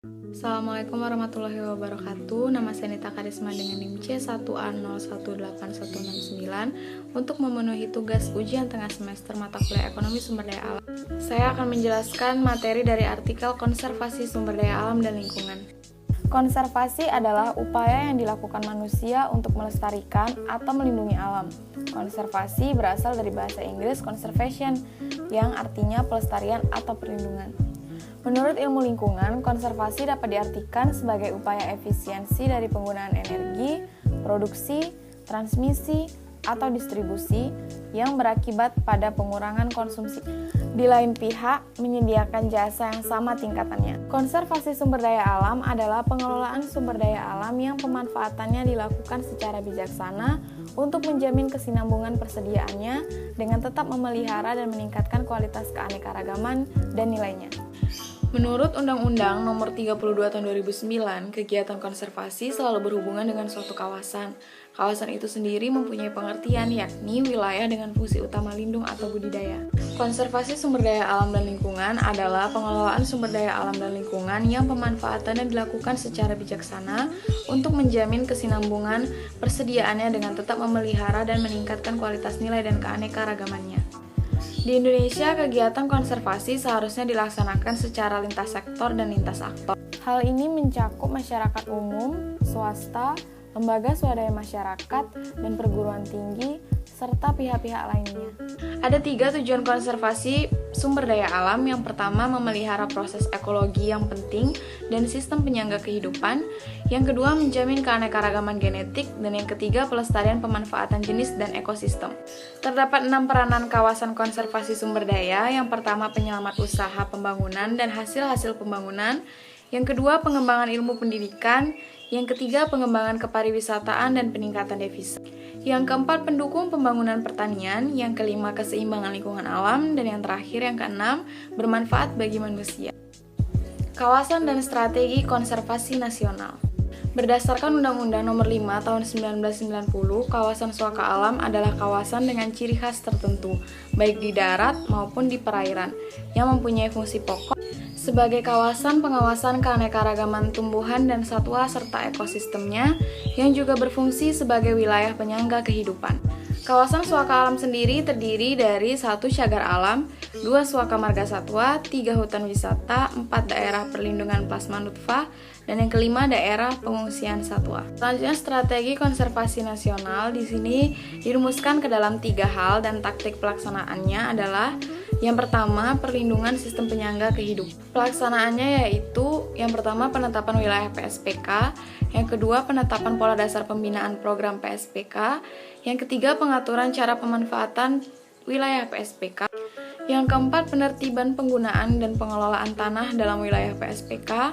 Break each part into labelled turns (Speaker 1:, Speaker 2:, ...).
Speaker 1: Assalamualaikum warahmatullahi wabarakatuh. Nama saya Nita Karisma dengan NIM C1A018169 untuk memenuhi tugas ujian tengah semester mata kuliah Ekonomi Sumber Daya Alam. Saya akan menjelaskan materi dari artikel Konservasi Sumber Daya Alam dan Lingkungan. Konservasi adalah upaya yang dilakukan manusia untuk melestarikan atau melindungi alam. Konservasi berasal dari bahasa Inggris conservation, yang artinya pelestarian atau perlindungan. Menurut ilmu lingkungan, konservasi dapat diartikan sebagai upaya efisiensi dari penggunaan energi, produksi, transmisi, atau distribusi yang berakibat pada pengurangan konsumsi. Di lain pihak, menyediakan jasa yang sama tingkatannya. Konservasi sumber daya alam adalah pengelolaan sumber daya alam yang pemanfaatannya dilakukan secara bijaksana untuk menjamin kesinambungan persediaannya dengan tetap memelihara dan meningkatkan kualitas keanekaragaman dan nilainya. Menurut Undang-Undang Nomor 32 Tahun 2009, kegiatan konservasi selalu berhubungan dengan suatu kawasan. Kawasan itu sendiri mempunyai pengertian, yakni wilayah dengan fungsi utama lindung atau budidaya. Konservasi sumber daya alam dan lingkungan adalah pengelolaan sumber daya alam dan lingkungan yang pemanfaatannya dilakukan secara bijaksana untuk menjamin kesinambungan persediaannya dengan tetap memelihara dan meningkatkan kualitas nilai dan keanekaragamannya. Di Indonesia, kegiatan konservasi seharusnya dilaksanakan secara lintas sektor dan lintas aktor. Hal ini mencakup masyarakat umum, swasta, lembaga swadaya masyarakat, dan perguruan tinggi, serta pihak-pihak lainnya. Ada 3 tujuan konservasi sumber daya alam. Yang pertama, memelihara proses ekologi yang penting dan sistem penyangga kehidupan. Yang kedua, menjamin keanekaragaman genetik. Dan yang ketiga, pelestarian pemanfaatan jenis dan ekosistem. Terdapat 6 peranan kawasan konservasi sumber daya. Yang pertama, penyelamat usaha pembangunan dan hasil-hasil pembangunan. Yang kedua, pengembangan ilmu pendidikan. Yang ketiga, pengembangan kepariwisataan dan peningkatan devisa. Yang keempat, pendukung pembangunan pertanian. Yang kelima, keseimbangan lingkungan alam. Dan yang terakhir, yang keenam, bermanfaat bagi manusia. Kawasan dan strategi konservasi nasional. Berdasarkan Undang-Undang Nomor 5 Tahun 1990, kawasan suaka alam adalah kawasan dengan ciri khas tertentu, baik di darat maupun di perairan, yang mempunyai fungsi pokok sebagai kawasan pengawasan keanekaragaman tumbuhan dan satwa serta ekosistemnya, yang juga berfungsi sebagai wilayah penyangga kehidupan. Kawasan suaka alam sendiri terdiri dari 1 cagar alam, 2 suaka marga satwa, 3 hutan wisata, 4 daerah perlindungan plasma nutfah, dan yang kelima daerah pengungsian satwa. Selanjutnya, strategi konservasi nasional di sini dirumuskan ke dalam 3 hal dan taktik pelaksanaannya adalah: yang pertama, perlindungan sistem penyangga kehidupan. Pelaksanaannya yaitu yang pertama, penetapan wilayah PSPK, yang kedua, penetapan pola dasar pembinaan program PSPK, yang ketiga, pengaturan cara pemanfaatan wilayah PSPK, yang keempat, penertiban penggunaan dan pengelolaan tanah dalam wilayah PSPK,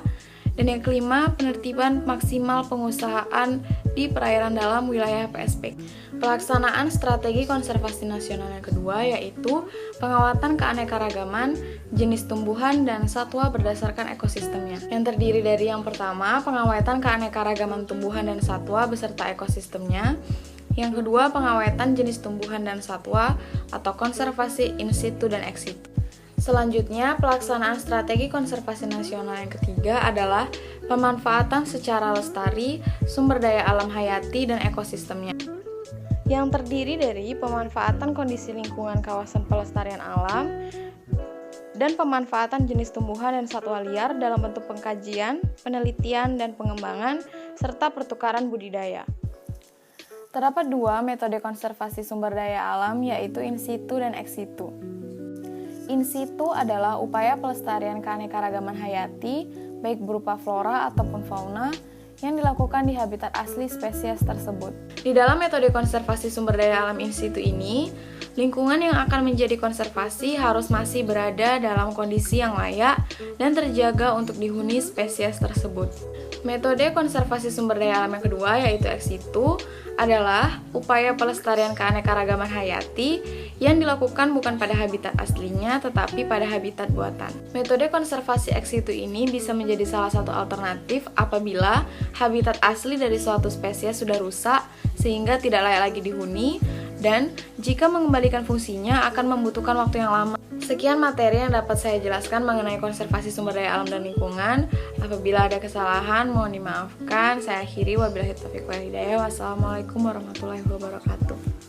Speaker 1: dan yang kelima, penertiban maksimal pengusahaan di perairan dalam wilayah PSPK. Pelaksanaan strategi konservasi nasional yang kedua yaitu penguatan keanekaragaman jenis tumbuhan dan satwa berdasarkan ekosistemnya, yang terdiri dari yang pertama, pengawetan keanekaragaman tumbuhan dan satwa beserta ekosistemnya. Yang kedua, pengawetan jenis tumbuhan dan satwa atau konservasi in situ dan ex situ. Selanjutnya, pelaksanaan strategi konservasi nasional yang ketiga adalah pemanfaatan secara lestari sumber daya alam hayati dan ekosistemnya, yang terdiri dari pemanfaatan kondisi lingkungan kawasan pelestarian alam dan pemanfaatan jenis tumbuhan dan satwa liar dalam bentuk pengkajian, penelitian, dan pengembangan, serta pertukaran budidaya. Terdapat 2 metode konservasi sumber daya alam, yaitu in situ dan ex situ. In situ adalah upaya pelestarian keanekaragaman hayati, baik berupa flora ataupun fauna, yang dilakukan di habitat asli spesies tersebut. Di dalam metode konservasi sumber daya alam in situ ini, lingkungan yang akan menjadi konservasi harus masih berada dalam kondisi yang layak dan terjaga untuk dihuni spesies tersebut. Metode konservasi sumber daya alam yang kedua, yaitu ex situ, adalah upaya pelestarian keanekaragaman hayati yang dilakukan bukan pada habitat aslinya tetapi pada habitat buatan. Metode konservasi ex situ ini bisa menjadi salah satu alternatif apabila habitat asli dari suatu spesies sudah rusak sehingga tidak layak lagi dihuni, dan jika mengembalikan fungsinya akan membutuhkan waktu yang lama. Sekian materi yang dapat saya jelaskan mengenai konservasi sumber daya alam dan lingkungan. Apabila ada kesalahan, mohon dimaafkan. Saya akhiri, wabillahi taufiq wal hidayah. Wassalamualaikum warahmatullahi wabarakatuh.